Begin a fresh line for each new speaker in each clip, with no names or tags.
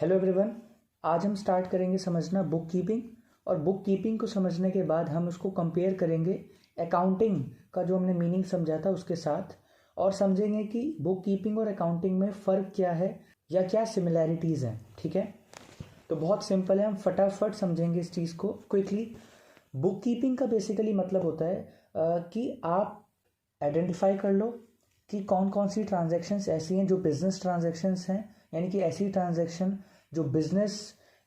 Hello everyone. आज हम start करेंगे समझना बुक कीपिंग। और बुक कीपिंग को समझने के बाद हम उसको कंपेयर करेंगे अकाउंटिंग का जो हमने मीनिंग समझा था उसके साथ, और समझेंगे कि बुक कीपिंग और अकाउंटिंग में फ़र्क क्या है या क्या सिमिलैरिटीज़ हैं। ठीक है, तो बहुत सिंपल है, हम फटाफट समझेंगे इस चीज़ को क्विकली। बुक कीपिंग का बेसिकली मतलब होता है कि आप आइडेंटिफाई कर लो कि कौन कौन सी ट्रांजैक्शंस ऐसी हैं जो बिजनेस ट्रांजैक्शंस हैं, यानी कि ऐसी ट्रांजैक्शन जो बिजनेस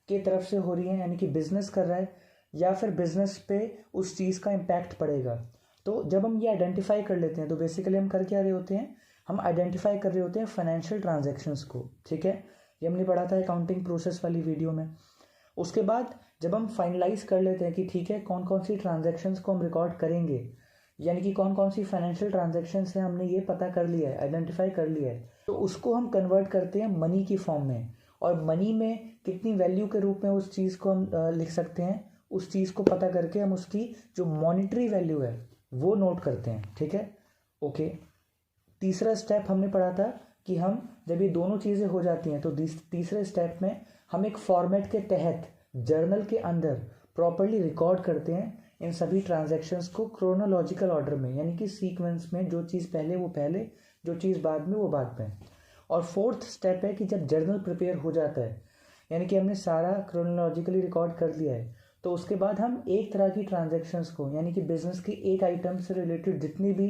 के तरफ से हो रही है, यानी कि बिजनेस कर रहा है या फिर बिजनेस पे उस चीज़ का इम्पैक्ट पड़ेगा। तो जब हम ये आइडेंटिफाई कर लेते हैं तो बेसिकली हम कर क्या रहे होते हैं, हम आइडेंटिफाई कर रहे होते हैं फाइनेंशियल ट्रांजैक्शंस को। ठीक है, ये हमने पढ़ा था अकाउंटिंग प्रोसेस वाली वीडियो में। उसके बाद जब हम फाइनलाइज कर लेते हैं कि ठीक है कौन कौन सी ट्रांजैक्शंस को हम रिकॉर्ड करेंगे, यानी कि कौन कौन सी फाइनेंशियल ट्रांजैक्शंस हैं, हमने ये पता कर लिया है, आइडेंटिफाई कर लिया है, तो उसको हम कन्वर्ट करते हैं मनी की फॉर्म में। और मनी में कितनी वैल्यू के रूप में उस चीज़ को हम लिख सकते हैं, उस चीज़ को पता करके हम उसकी जो मॉनिटरी वैल्यू है वो नोट करते हैं। ठीक है, ओके। तीसरा स्टेप हमने पढ़ा था कि हम जब ये दोनों चीज़ें हो जाती हैं तो तीसरे स्टेप में हम एक फॉर्मेट के तहत जर्नल के अंदर प्रॉपरली रिकॉर्ड करते हैं इन सभी ट्रांजैक्शंस को क्रोनोलॉजिकल ऑर्डर में, यानी कि सीक्वेंस में, जो चीज़ पहले वो पहले, जो चीज़ बाद में वो बाद में। और फोर्थ स्टेप है कि जब जर्नल प्रिपेयर हो जाता है, यानी कि हमने सारा क्रोनोलॉजिकली रिकॉर्ड कर लिया है, तो उसके बाद हम एक तरह की ट्रांजैक्शंस को, यानी कि बिजनेस की एक आइटम से रिलेटेड जितनी भी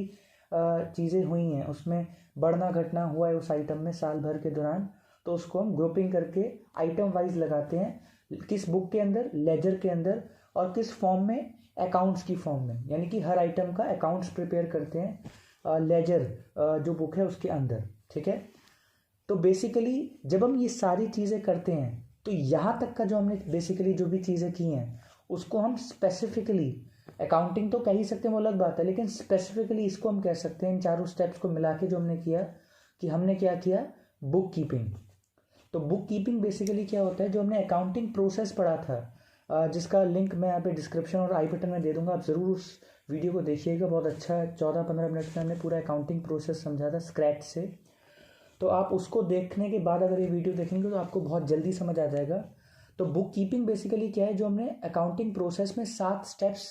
चीज़ें हुई हैं, उसमें बढ़ना घटना हुआ है उस आइटम में साल भर के दौरान, तो उसको हम ग्रुपिंग करके आइटम वाइज लगाते हैं। किस बुक के अंदर, लेजर के अंदर, और किस फॉर्म में, अकाउंट्स की फॉर्म में, यानी कि हर आइटम का अकाउंट्स प्रिपेयर करते हैं लेजर जो बुक है उसके अंदर। ठीक है, तो बेसिकली जब हम ये सारी चीज़ें करते हैं तो यहाँ तक का जो हमने बेसिकली जो भी चीज़ें की हैं उसको हम स्पेसिफिकली, अकाउंटिंग तो कह ही सकते हैं वो अलग बात है, लेकिन स्पेसिफिकली इसको हम कह सकते हैं इन चारों स्टेप्स को मिला के जो हमने किया, कि हमने क्या किया, बुक कीपिंग। तो बुक कीपिंग बेसिकली क्या होता है, जो हमने अकाउंटिंग प्रोसेस पढ़ा था जिसका लिंक मैं यहाँ पे डिस्क्रिप्शन और आई बटन में दे दूंगा, आप ज़रूर उस वीडियो को देखिएगा, बहुत अच्छा है। 14-15 मिनट में हमने पूरा अकाउंटिंग प्रोसेस समझा था स्क्रैच से। तो आप उसको देखने के बाद अगर ये वीडियो देखेंगे तो आपको बहुत जल्दी समझ आ जाएगा। तो बुक कीपिंग बेसिकली क्या है, जो हमने अकाउंटिंग प्रोसेस में 7 स्टेप्स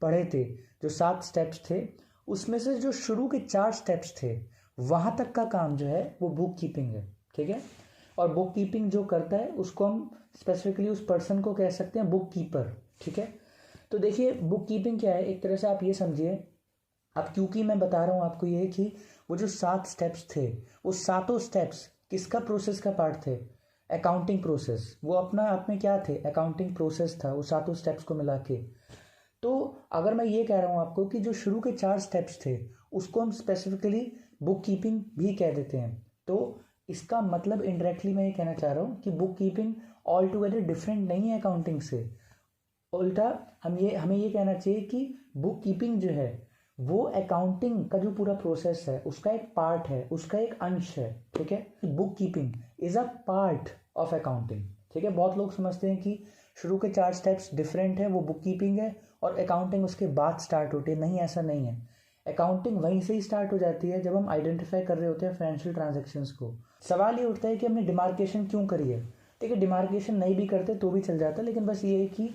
पढ़े थे, जो 7 स्टेप्स थे उसमें से जो शुरू के 4 स्टेप्स थे वहाँ तक का काम जो है वो बुक कीपिंग है। ठीक है, और बुक कीपिंग जो करता है उसको हम स्पेसिफिकली उस पर्सन को कह सकते हैं बुक कीपर। ठीक है, तो देखिए बुक कीपिंग क्या है, एक तरह से आप ये समझिए, अब क्योंकि मैं बता रहा हूँ आपको ये कि वो जो 7 स्टेप्स थे, वो सातों स्टेप्स किसका प्रोसेस का पार्ट थे, अकाउंटिंग प्रोसेस। वो अपना आप में क्या थे, अकाउंटिंग प्रोसेस था वो सातों स्टेप्स को मिला के। तो अगर मैं ये कह रहा हूँ आपको कि जो शुरू के 4 स्टेप्स थे उसको हम स्पेसिफिकली बुक कीपिंग भी कह देते हैं, तो इसका मतलब इनडायरेक्टली मैं ये कहना चाह रहा हूँ कि book keeping all together different नहीं है अकाउंटिंग से। उल्टा हमें ये कहना चाहिए कि बुक कीपिंग जो है वो अकाउंटिंग का जो पूरा प्रोसेस है उसका एक पार्ट है, उसका एक अंश है। ठीक है, book keeping is a part of accounting. ठीक है, बहुत लोग समझते हैं कि शुरू के 4 स्टेप्स डिफरेंट है, वो बुक कीपिंग है और अकाउंटिंग उसके बाद स्टार्ट होती है। नहीं, ऐसा नहीं है। अकाउंटिंग वहीं से ही स्टार्ट हो जाती है जब हम आइडेंटिफाई कर रहे होते हैं फाइनेंशियल ट्रांजेक्शन्स को। सवाल ये उठता है कि हमने डिमार्केशन क्यों करी है। देखिए, डिमार्केशन नहीं भी करते तो भी चल जाता, लेकिन बस ये है कि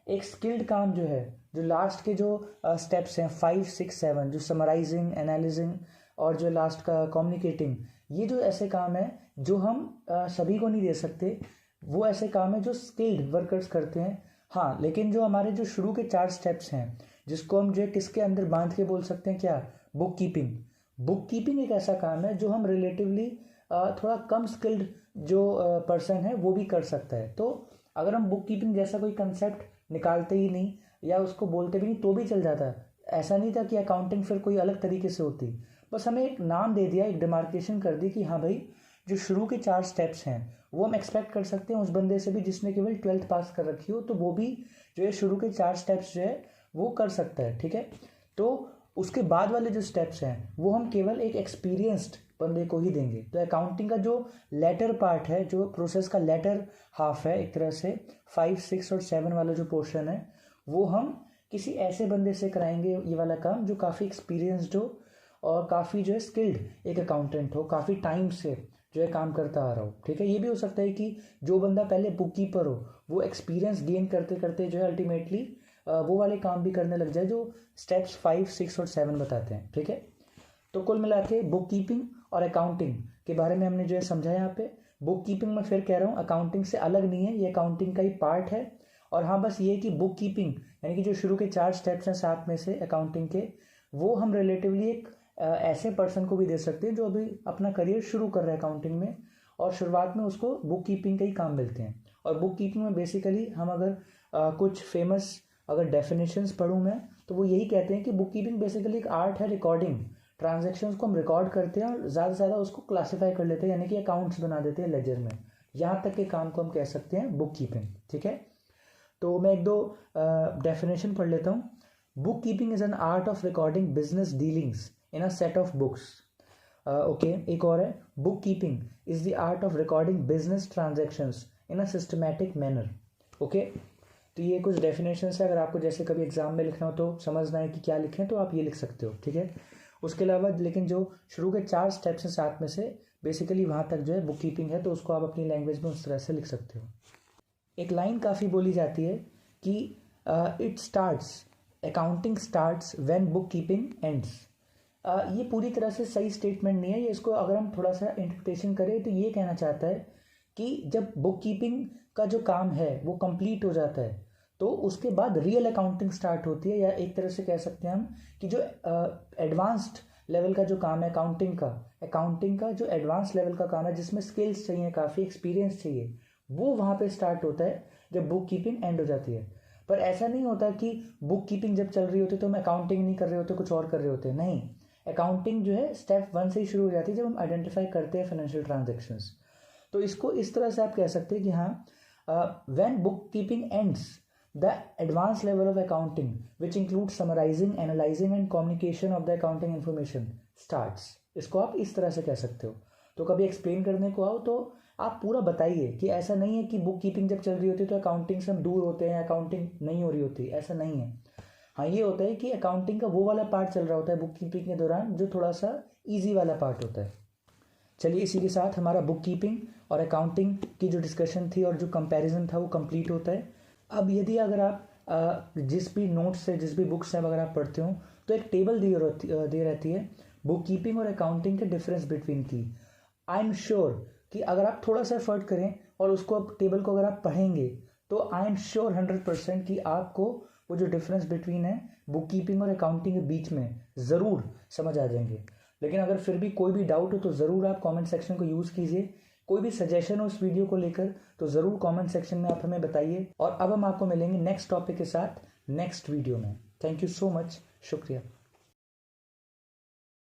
एक स्किल्ड काम जो है, जो लास्ट के जो स्टेप्स हैं 5, 6, 7, जो समराइजिंग, एनालिजिंग और जो लास्ट का कम्युनिकेटिंग, ये जो ऐसे काम है जो हम सभी को नहीं दे सकते, वो ऐसे काम है जो स्किल्ड वर्कर्स करते हैं। हाँ, लेकिन जो हमारे जो शुरू के 4 स्टेप्स हैं जिसको हम जो किसके अंदर बांध के बोल सकते हैं, क्या, बुक कीपिंग। बुक कीपिंग एक ऐसा काम है जो हम रिलेटिवली थोड़ा कम स्किल्ड जो पर्सन है वो भी कर सकता है। तो अगर हम बुक कीपिंग जैसा कोई कंसेप्ट निकालते ही नहीं या उसको बोलते भी नहीं तो भी चल जाता है। ऐसा नहीं था कि अकाउंटिंग फिर कोई अलग तरीके से होती, बस हमें एक नाम दे दिया, एक डिमार्केशन कर दी कि हाँ भाई जो शुरू के 4 स्टेप्स हैं वो हम एक्सपेक्ट कर सकते हैं उस बंदे से भी जिसने केवल 12th पास कर रखी हो, तो वो भी जो है शुरू के 4 स्टेप्स जो है वो कर सकता है। ठीक है, तो उसके बाद वाले जो स्टेप्स हैं वो हम केवल एक एक्सपीरियंस्ड बंदे को ही देंगे। तो अकाउंटिंग का जो लेटर पार्ट है, जो प्रोसेस का लेटर हाफ है एक तरह से, 5, 6 और 7 वाला जो पोर्शन है वो हम किसी ऐसे बंदे से कराएंगे ये वाला काम जो काफ़ी एक्सपीरियंस्ड हो और काफ़ी जो है स्किल्ड एक अकाउंटेंट हो, काफ़ी टाइम से जो है काम करता आ रहा हो, ठीक है। ये भी हो सकता है कि जो बंदा पहले बुक कीपर हो वो एक्सपीरियंस गेन करते करते जो है अल्टीमेटली वो वाले काम भी करने लग जाए जो स्टेप्स 5, 6 और 7 बताते हैं, ठीक है। तो कुल मिला के बुक कीपिंग और अकाउंटिंग के बारे में हमने जो है समझा यहाँ पे। बुक कीपिंग में फिर कह रहा हूँ अकाउंटिंग से अलग नहीं है, ये अकाउंटिंग का ही पार्ट है। और हाँ बस ये कि बुक कीपिंग यानी कि जो शुरू के 4 स्टेप्स हैं 7 में से अकाउंटिंग के, वो हम रिलेटिवली एक ऐसे पर्सन को भी दे सकते हैं जो अभी अपना करियर शुरू कर रहा है अकाउंटिंग में, और शुरुआत में उसको बुक कीपिंग के ही काम मिलते हैं। और बुक कीपिंग में बेसिकली हम अगर कुछ फेमस अगर डेफिनेशंस पढ़ूँ मैं, तो वो यही कहते हैं कि बुक कीपिंग बेसिकली एक आर्ट है रिकॉर्डिंग ट्रांजैक्शंस को हम रिकॉर्ड करते हैं और ज़्यादा से ज़्यादा उसको क्लासीफाई कर लेते हैं, यानी कि अकाउंट्स बना देते हैं लेजर में। यहाँ तक के काम को हम कह सकते हैं बुक कीपिंग, ठीक है। तो मैं एक दो डेफिनेशन पढ़ लेता हूँ। Book keeping is an art of recording business dealings in a set of books. Okay, एक और है, book keeping is the art of recording business transactions in a systematic manner. Okay, तो ये कुछ डेफिनेशन है, अगर आपको जैसे कभी एग्जाम में लिखना हो तो समझना है कि क्या लिखें तो आप ये लिख सकते हो, ठीक है। उसके अलावा लेकिन जो शुरू के 4 स्टेप्स हैं 7 में से बेसिकली वहाँ तक जो है बुक कीपिंग है, तो उसको आप अपनी लैंग्वेज में उस तरह से लिख सकते हो। एक लाइन काफ़ी बोली जाती है कि it starts accounting starts when bookkeeping ends. ये पूरी तरह से सही स्टेटमेंट नहीं है, ये इसको अगर हम थोड़ा सा इंटरप्रिटेशन करें तो ये कहना चाहता है कि जब बुक कीपिंग का जो काम है वो कंप्लीट हो जाता है तो उसके बाद रियल अकाउंटिंग स्टार्ट होती है, या एक तरह से कह सकते हैं हम कि जो एडवांस्ड लेवल का जो काम है अकाउंटिंग का जो एडवांस लेवल का काम है जिसमें स्किल्स चाहिए, काफ़ी एक्सपीरियंस चाहिए, वो वहाँ पे स्टार्ट होता है जब बुक कीपिंग एंड हो जाती है। पर ऐसा नहीं होता कि बुक कीपिंग जब चल रही होती है तो हम अकाउंटिंग नहीं कर रहे होते, कुछ और कर रहे होते, नहीं। अकाउंटिंग जो है स्टेप 1 से ही शुरू हो जाती है जब हम आइडेंटिफाई करते हैं फाइनेंशियल ट्रांजेक्शन्स। तो इसको इस तरह से आप कह सकते हैं कि हाँ, when bookkeeping ends the advance level of accounting which include summarising, analysing and communication of the accounting information starts. इसको आप इस तरह से कह सकते हो। तो कभी एक्सप्लेन करने को आओ तो आप पूरा बताइए कि ऐसा नहीं है कि बुक कीपिंग जब चल रही होती है तो अकाउंटिंग से हम दूर होते हैं, अकाउंटिंग नहीं हो रही होती, ऐसा नहीं है। हाँ, ये होता है कि अकाउंटिंग का वो वाला पार्ट चल रहा होता है बुक कीपिंग के दौरान जो थोड़ा सा ईजी वाला पार्ट होता है। चलिए, इसी के साथ हमारा बुक कीपिंग और अकाउंटिंग की जो डिस्कशन थी और जो कंपैरिजन था वो कंप्लीट होता है। अब यदि अगर आप जिस भी नोट्स से जिस भी बुक से अगर आप पढ़ते हो तो एक टेबल दी रहती है बुक कीपिंग और अकाउंटिंग के डिफरेंस बिटवीन की। आई एम श्योर कि अगर आप थोड़ा सा एफर्ट करें और उसको टेबल को अगर आप पढ़ेंगे तो आई एम श्योर 100% कि आपको वो जो डिफरेंस बिटवीन है बुक कीपिंग और अकाउंटिंग के बीच में ज़रूर समझ आ जाएंगे। लेकिन अगर फिर भी कोई भी डाउट हो तो ज़रूर आप कमेंट सेक्शन को यूज़ कीजिए। कोई भी सजेशन हो इस वीडियो को लेकर तो ज़रूर कमेंट सेक्शन में आप हमें बताइए। और अब हम आपको मिलेंगे नेक्स्ट टॉपिक के साथ नेक्स्ट वीडियो में। थैंक यू सो मच, शुक्रिया।